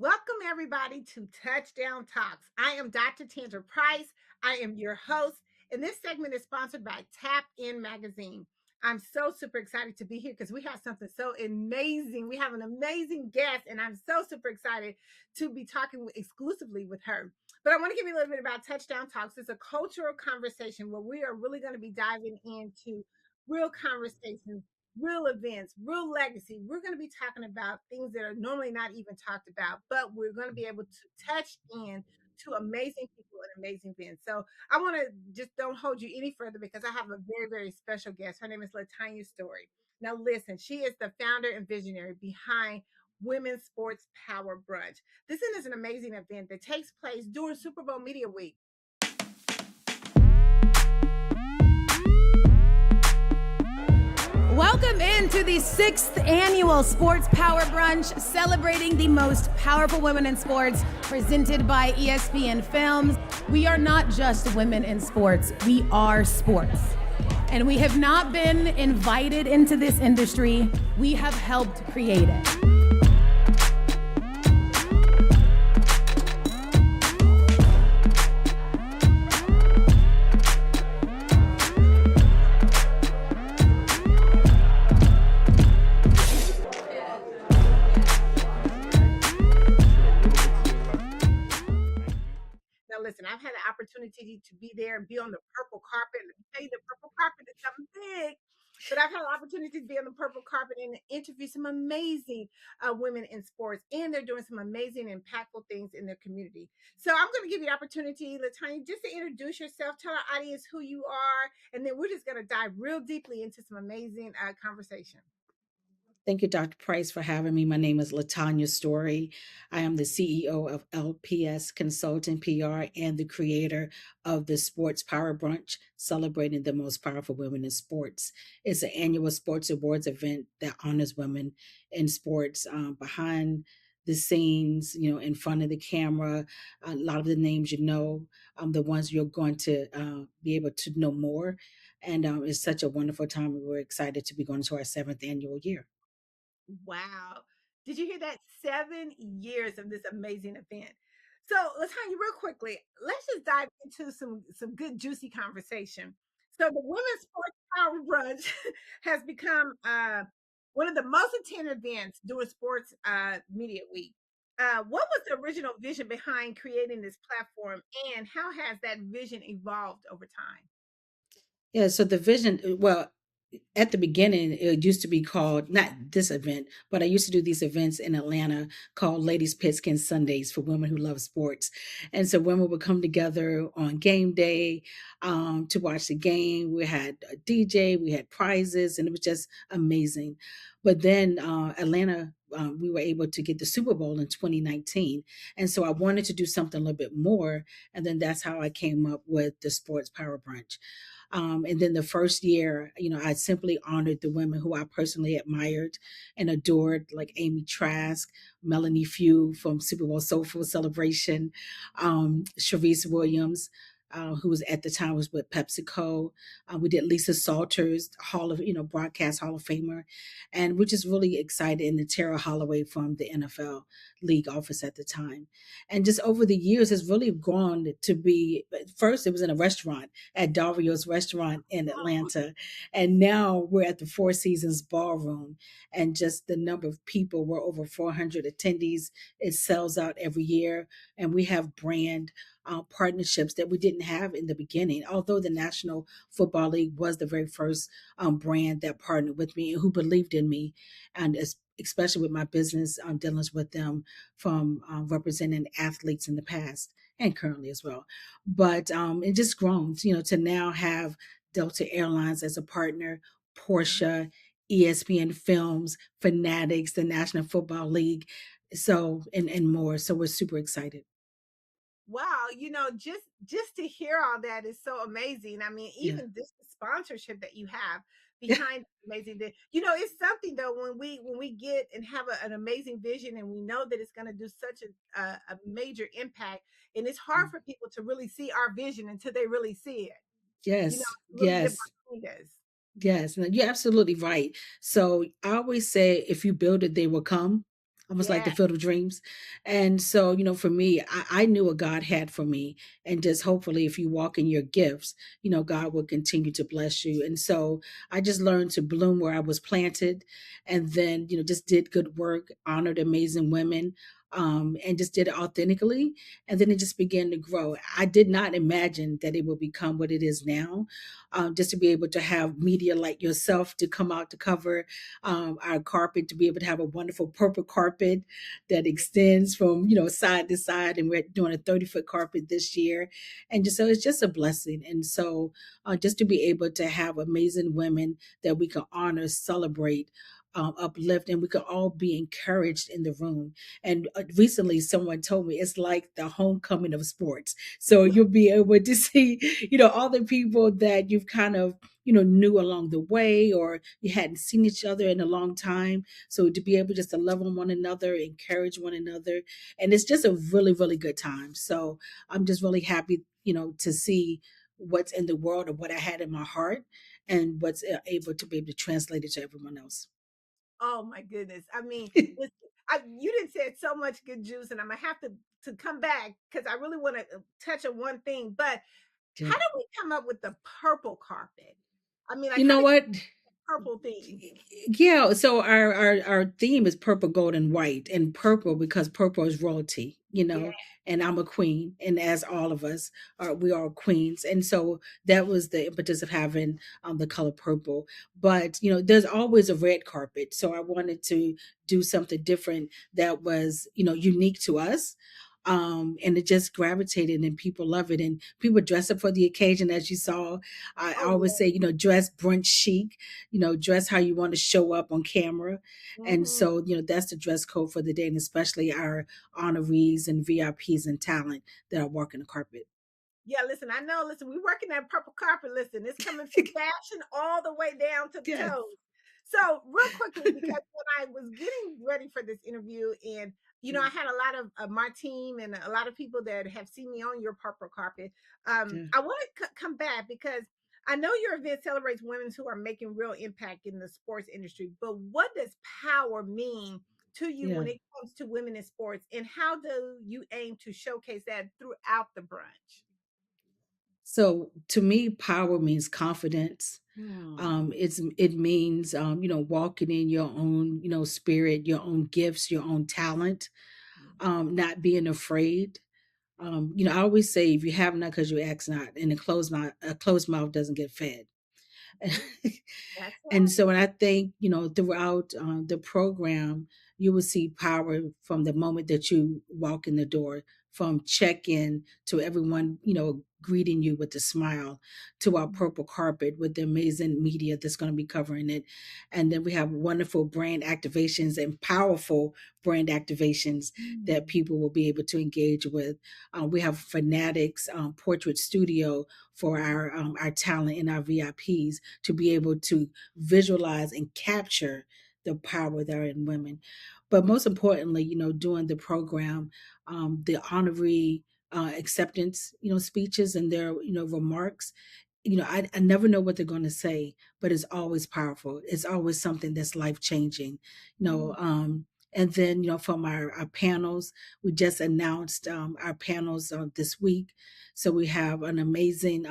Welcome, everybody, to Touchdown Talks. I am Dr. Tandra Price. I am your host, and this segment is sponsored by Tap In Magazine. I'm so super excited to be here because we have something so amazing. We have an amazing guest, and I'm so super excited to be talking exclusively with her. But I want to give you a little bit about Touchdown Talks. It's a cultural conversation where we are really going to be diving into real conversations, real events, real legacy. We're going to be talking about things that are normally not even talked about, but we're going to be able to touch in to amazing people and amazing events. So I want to just don't hold you any further because I have a very, very special guest. Her name is Latanya Story. Now, listen, she is the founder and visionary behind Women's Sports Power Brunch. This is an amazing event that takes place during Super Bowl Media Week. Welcome into the 6th annual Sports Power Brunch, celebrating the most powerful women in sports, presented by ESPN Films. We are not just women in sports, we are sports. And we have not been invited into this industry, we have helped create it. Now, listen, I've had the opportunity to be there and be on the purple carpet. Let me tell you, the purple carpet is something big. But I've had the opportunity to be on the purple carpet and interview some amazing women in sports, and they're doing some amazing, impactful things in their community. So I'm going to give you the opportunity, Latanya, just to introduce yourself, tell our audience who you are, and then we're just going to dive real deeply into some amazing conversation. Thank you, Dr. Price, for having me. My name is Latanya Story. I am the CEO of LPS Consulting PR and the creator of the Sports Power Brunch, celebrating the most powerful women in sports. It's an annual sports awards event that honors women in sports, behind the scenes, in front of the camera. A lot of the names the ones you're going to be able to know more. And it's such a wonderful time. We're excited to be going to our seventh annual year. Wow. Did you hear that? 7 years of this amazing event. So, Latanya, real quickly, let's just dive into some good juicy conversation. So, the Women's Sports Power Brunch has become one of the most attended events during Sports Media Week. What was the original vision behind creating this platform, and how has that vision evolved over time? Yeah, so the vision, well, at the beginning, it used to be called, not this event, but I used to do these events in Atlanta called Ladies Pigskin Sundays for women who love sports. And so women would come together on game day, to watch the game. We had a DJ, we had prizes, and it was just amazing. But then Atlanta, we were able to get the Super Bowl in 2019. And so I wanted to do something a little bit more. And then that's how I came up with the Sports Power Brunch. And then the first year, I simply honored the women who I personally admired and adored, like Amy Trask, Melanie Few from Super Bowl Soulful Celebration, Sharice Williams, who was at the time was with PepsiCo. We did Lisa Salters, broadcast Hall of Famer, and we're just really excited. And the Tara Holloway from the NFL league office at the time, and just over the years has really grown to be. First, it was in a restaurant at Dario's restaurant in Atlanta, and now we're at the Four Seasons Ballroom, and just the number of people, we're over 400 attendees. It sells out every year, and we have brand partnerships that we didn't have in the beginning. Although the National Football League was the very first brand that partnered with me and who believed in me, and especially with my business dealings with them from representing athletes in the past and currently as well. But it just grown, to now have Delta Airlines as a partner, Porsche, ESPN Films, Fanatics, the National Football League, so and more. So we're super excited. Wow, just to hear all that is so amazing. I mean, Yeah. even this sponsorship that you have behind amazing that it's something though when we get and have an amazing vision and we know that it's going to do such a major impact, and it's hard for people to really see our vision until they really see it. Yes, It's really live yes, behind us. yes. No, you're absolutely right. So I always say, if you build it, they will come. almost like the Yeah. field of dreams. And so, for me, I knew what God had for me. And just hopefully, if you walk in your gifts, God will continue to bless you. And so I just learned to bloom where I was planted, and then, just did good work, honored amazing women. And just did it authentically. And then it just began to grow. I did not imagine that it would become what it is now. Just to be able to have media like yourself to come out to cover our carpet, to be able to have a wonderful purple carpet that extends from side to side, and we're doing a 30-foot carpet this year. And just so it's just a blessing. And so just to be able to have amazing women that we can honor, celebrate, uplift, and we could all be encouraged in the room. And recently someone told me it's like the homecoming of sports, so you'll be able to see all the people that you've kind of knew along the way, or you hadn't seen each other in a long time. So to be able just to love on one another, encourage one another, and it's just a really, really good time. So I'm just really happy, to see what's in the world of what I had in my heart, and what's able to be able to translate it to everyone else. Oh my goodness. I mean, listen, you didn't say so much good juice, and I'm gonna have to come back because I really want to touch on one thing. But how Yeah. do we come up with the purple carpet? I mean, like, You how know did what? purple theme? Yeah, so our theme is purple, gold, and white, and purple because purple is royalty, Yeah. and I'm a queen, and as all of us are, we are queens, and so that was the impetus of having the color purple. But there's always a red carpet, so I wanted to do something different that was unique to us. And it just gravitated, and people love it, and people dress up for the occasion. As you saw, I Oh always yeah. say, dress brunch chic, dress how you want to show up on camera. And Hmm. so, that's the dress code for the day, and especially our honorees and VIPs and talent that are walking the carpet. Yeah, listen, I know. Listen, we working that purple carpet. Listen, it's coming from fashion all the way down to the Yes. toes. So, real quickly, because when I was getting ready for this interview, and I had a lot of my team and a lot of people that have seen me on your purple carpet. Yeah. I want to come back because I know your event celebrates women who are making real impact in the sports industry. But what does power mean to you Yeah. when it comes to women in sports, and how do you aim to showcase that throughout the brunch? So to me, power means confidence. Hmm. It means walking in your own spirit, your own gifts, your own talent, not being afraid. I always say, if you have not, because you ask not, and a closed mouth doesn't get fed. Mhm. That's And right. so, and I think, throughout the program, you will see power from the moment that you walk in the door, from check in to everyone, greeting you with a smile, to our Mhm. purple carpet with the amazing media that's going to be covering it. And then we have wonderful brand activations and powerful brand activations that Mm. people will be able to engage with. We have Fanatics Portrait Studio for our talent and our VIPs to be able to visualize and capture the power that are in women. But most importantly, during the program, the honorary acceptance, speeches and their, remarks, I never know what they're going to say, but it's always powerful. It's always something that's life changing, you Mm. know. And then, from our panels, we just announced our panels this week. So we have an amazing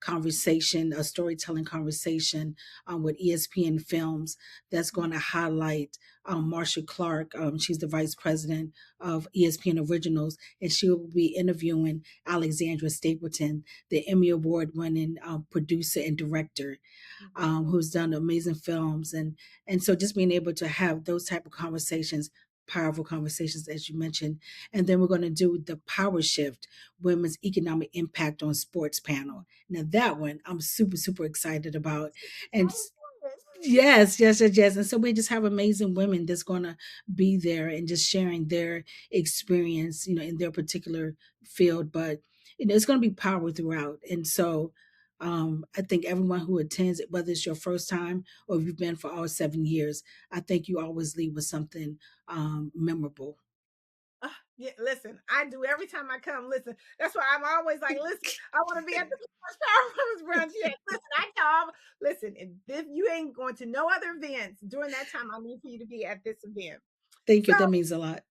conversation, a storytelling conversation with ESPN Films that's going to highlight Marsha Clark. She's the vice president of ESPN Originals, and she will be interviewing Alexandra Stapleton, the Emmy Award winning producer and director, Mhm. who's done amazing films. And so just being able to have those type of conversations, powerful conversations, as you mentioned. And then we're going to do the Power Shift, Women's Economic Impact on Sports panel. Now that one I'm super, super excited about. And yes, yes, yes, yes. And so we just have amazing women that's going to be there and just sharing their experience, in their particular field. But, it's going to be power throughout. And so I think everyone who attends it, whether it's your first time or if you've been for all 7 years, I think you always leave with something memorable. Yeah, listen, I do every time I come. Listen, that's why I'm always like, listen, I want to be at the first Power Women's brunch. Yeah, listen, I tell 'em, listen, if you ain't going to no other events during that time, I need for you to be at this event. Thank So, you. That means a lot.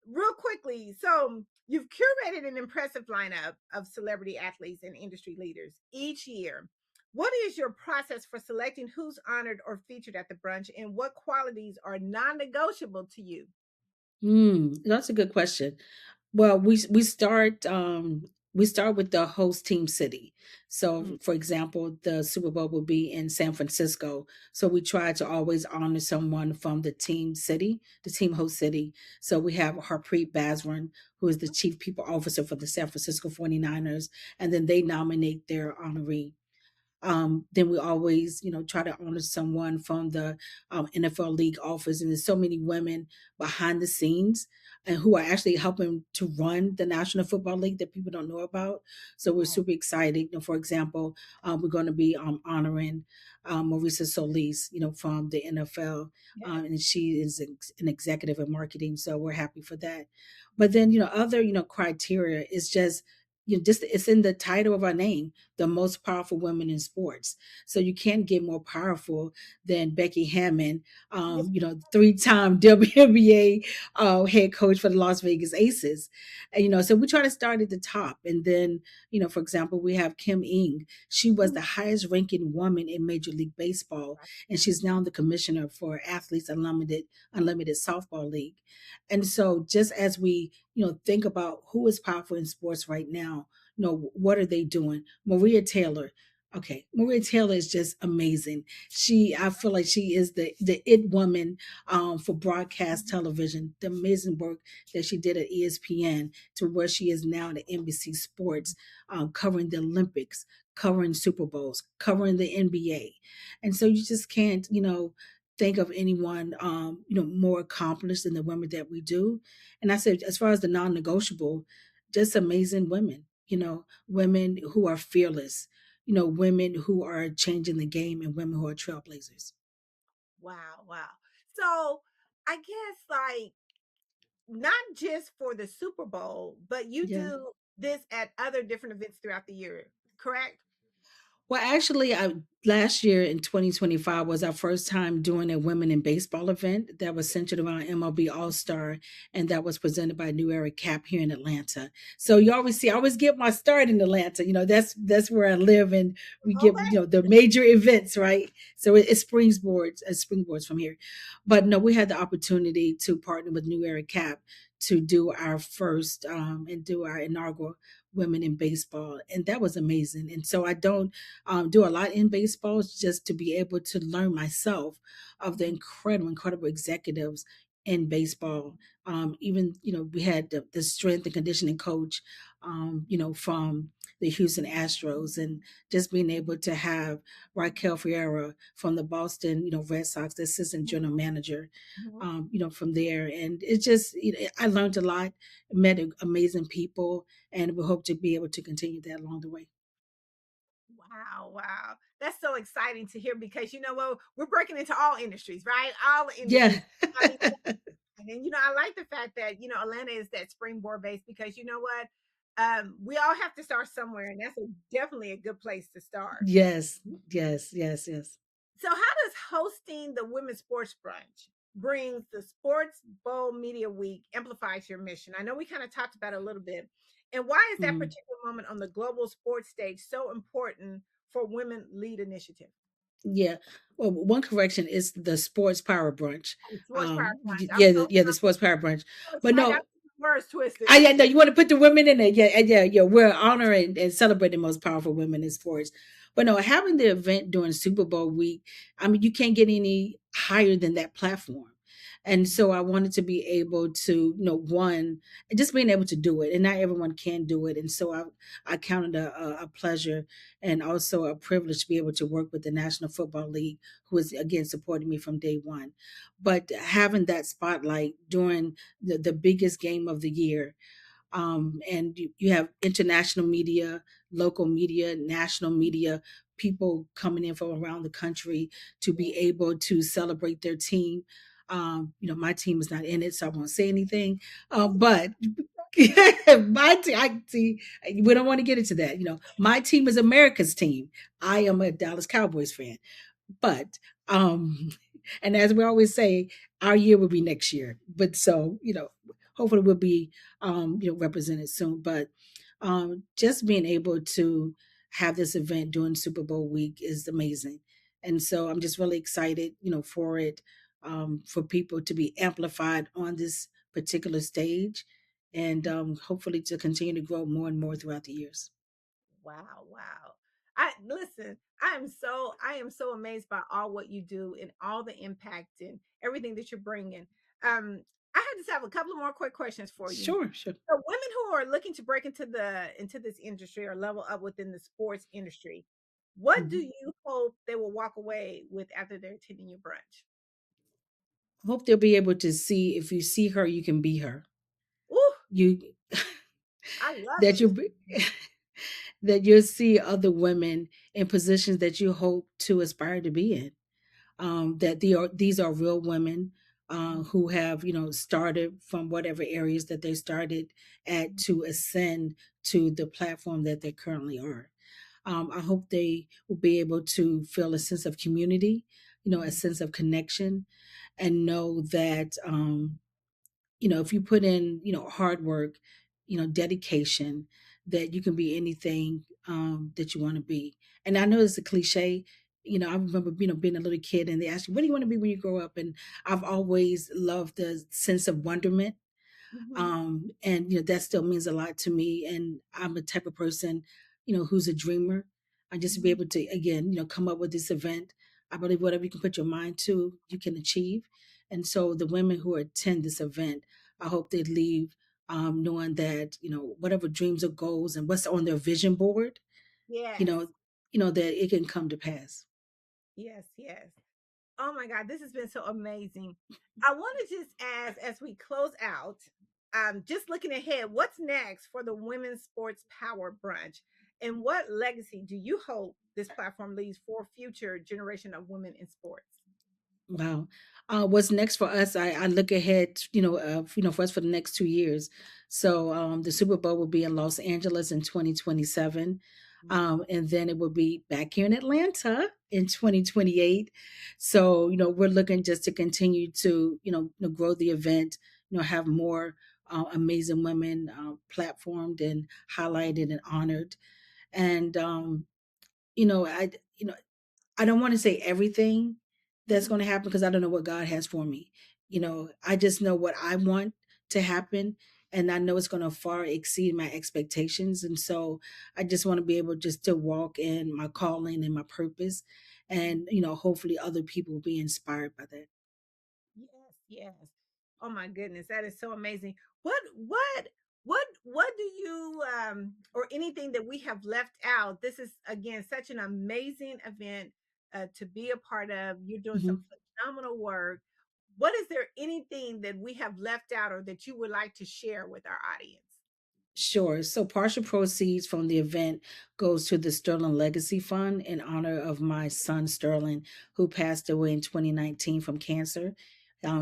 real quickly, so you've curated an impressive lineup of celebrity athletes and industry leaders each year. What is your process for selecting who's honored or featured at the brunch, and what qualities are non-negotiable to you? That's a good question. Well, we start with the host team city. Mm, So, for example, the Super Bowl will be in San Francisco. So we try to always honor someone from the team city, the team host city. So we have Harpreet Basran, who is the chief people officer for the San Francisco 49ers, and then they nominate their honoree. Then we always, try to honor someone from the NFL league office. And there's so many women behind the scenes and who are actually helping to run the National Football League that people don't know about. So we're wow. super excited. For example, we're going to be honoring Marisa Solis, from the NFL, Yes. and she is an executive in marketing. So we're happy for that. But then, other, criteria is just it's in the title of our name, the most powerful women in sports. So you can't get more powerful than Becky Hammond, Yes. 3-time WNBA head coach for the Las Vegas Aces. And, so we try to start at the top. And then, for example, we have Kim Ing. She was Mm, the highest ranking woman in Major League Baseball, and she's now the commissioner for Athletes Unlimited Softball League. And so just as we, think about who is powerful in sports right now, what are they doing? Maria Taylor. Okay, Maria Taylor is just amazing. I feel like she is the it woman for broadcast television. The amazing work that she did at ESPN to where she is now at NBC Sports, covering the Olympics, covering Super Bowls, covering the NBA, and so you just can't, think of anyone, more accomplished than the women that we do. And I said, as far as the non-negotiable, just amazing women, women who are fearless, women who are changing the game and women who are trailblazers. wow, wow. So I guess like not just for the Super Bowl, but you Yeah. do this at other different events throughout the year, correct? Well, actually, last year in 2025 was our first time doing a women in baseball event that was centered around MLB All Star, and that was presented by New Era Cap here in Atlanta. So you always see, I always get my start in Atlanta. That's where I live, and we get, Okay. the major events, right? So it springboards from here. But no, we had the opportunity to partner with New Era Cap to do our first and do our inaugural women in baseball, and that was amazing. And so I don't do a lot in baseball, just to be able to learn myself of the incredible executives in baseball. Even, we had the strength and conditioning coach, from the Houston Astros, and just being able to have Raquel Ferreira from the Boston, Red Sox, the assistant general manager, Mhm. from there. And it's just, I learned a lot, met amazing people, and we hope to be able to continue that along the way. Wow, wow. That's so exciting to hear because you know what? We're breaking into all industries, right? All Yeah. industries. I mean, and I like the fact that, Atlanta is that springboard base because you know what? We all have to start somewhere, and that's definitely a good place to start. Yes, yes, yes, yes. So, how does hosting the Women's Sports Brunch brings the Sports Bowl Media Week amplifies your mission? I know we kind of talked about it a little bit. And why is that Mhm. particular moment on the global sports stage so important for Women Lead Initiative? Yeah. Well, one correction is the sports power brunch. Oh, Sports Power Brunch. I'm Yeah, so, the sports power brunch. so But excited. I'm no, getting words twisted. I yeah, no, you want to put the women in there. Yeah, yeah, yeah. We're honoring and celebrating the most powerful women in sports. But no, having the event during Super Bowl week, I mean, you can't get any higher than that platform. And so I wanted to be able to, one, and just being able to do it. And not everyone can do it. And so I counted a pleasure and also a privilege to be able to work with the National Football League, who is, again, supporting me from day one. But having that spotlight during the biggest game of the year, and you have international media, local media, national media, people coming in from around the country to be able to celebrate their team. My team is not in it, so I won't say anything. But my team, I see, we don't want to get into that. My team is America's team. I am a Dallas Cowboys fan, but and as we always say, our year will be next year. But so, hopefully we'll be, represented soon. But just being able to have this event during Super Bowl week is amazing. And so I'm just really excited, for it, for people to be amplified on this particular stage, and hopefully to continue to grow more and more throughout the years. Wow, wow. I listen, I am so amazed by all what you do and all the impact and everything that you're bringing. I just have a couple of more quick questions for you. Sure, sure. So women who are looking to break into this industry or level up within the sports industry, what do Mhm. you hope they will walk away with after they're attending your brunch? I hope they'll be able to see, if you see her, you can be her. Ooh, You I love that it. you that you'll see other women in positions that you hope to aspire to be in. That these are real women who have, started from whatever areas that they started at to ascend to the platform that they currently are. I hope they will be able to feel a sense of community, a sense of connection, and know that if you put in, hard work, dedication, that you can be anything that you want to be. And I know it's a cliche. I remember, being a little kid and they asked you, what do you want to be when you grow up? And I've always loved the sense of wonderment, Mhm. and that still means a lot to me. And I'm the type of person, who's a dreamer. And just to be Mhm. able to, again, come up with this event, I believe whatever you can put your mind to, you can achieve. And so the women who attend this event, I hope they leave knowing that, whatever dreams or goals and what's on their vision board, you Yes. know that it can come to pass. Yes, yes. Oh my God, this has been so amazing. I want to just ask as we close out, just looking ahead, what's next for the Women's Sports Power Brunch? And what legacy do you hope this platform leaves for future generation of women in sports? Wow. What's next for us? I look ahead, for us for the next 2 years. So the Super Bowl will be in Los Angeles in 2027. And then it will be back here in Atlanta in 2028. So, we're looking just to continue to, grow the event, have more amazing women platformed and highlighted and honored. And, I, I don't want to say everything that's Mhm. going to happen because I don't know what God has for me. I just know what I want to happen, and I know it's going to far exceed my expectations. And so I just want to be able just to walk in my calling and my purpose, and hopefully other people will be inspired by that. Yes, yes. Oh my goodness, that is so amazing. What do you or anything that we have left out? This is again such an amazing event to be a part of. You're doing some Mhm. phenomenal work. What is there anything that we have left out or that you would like to share with our audience? Sure. So partial proceeds from the event goes to the Sterling Legacy Fund in honor of my son Sterling, who passed away in 2019 from cancer.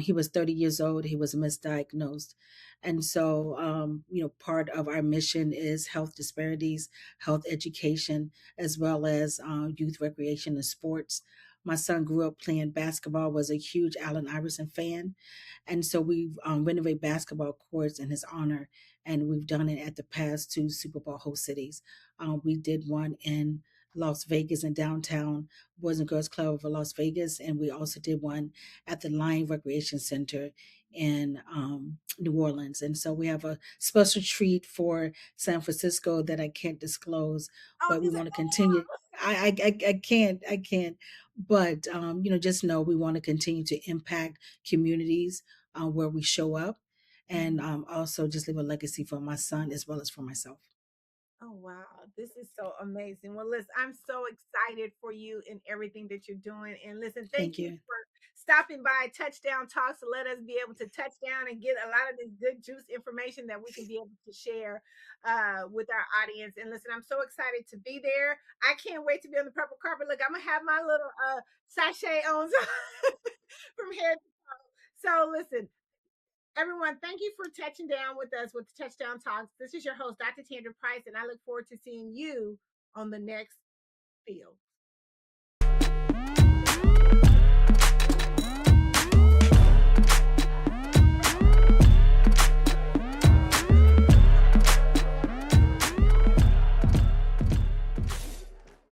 He was 30 years old. He was misdiagnosed. And so, part of our mission is health disparities, health education, as well as youth recreation and sports. My son grew up playing basketball, was a huge Allen Iverson fan. And so we've renovated basketball courts in his honor, and we've done it at the past two Super Bowl host cities. We did one in Las Vegas in downtown Boys and Girls Club of Las Vegas, and we also did one at the Lion Recreation Center in New Orleans. And so we have a special treat for San Francisco that I can't disclose, Oh, but we you said, want to continue. I can't. But just know we want to continue to impact communities where we show up, and oh. also just leave a legacy for my son as well as for myself. Oh, wow. This is so amazing. Well, listen, I'm so excited for you and everything that you're doing. And listen, thank Thank you you. for stopping by Touchdown Talks to let us be able to touch down and get a lot of this good juice information that we can be able to share with our audience. And listen, I'm so excited to be there. I can't wait to be on the purple carpet. Look, I'm going to have my little sachet on from head to toe. So listen, everyone, thank you for touching down with us with the Touchdown Talks. This is your host, Dr. Tandra Price, and I look forward to seeing you on the next field.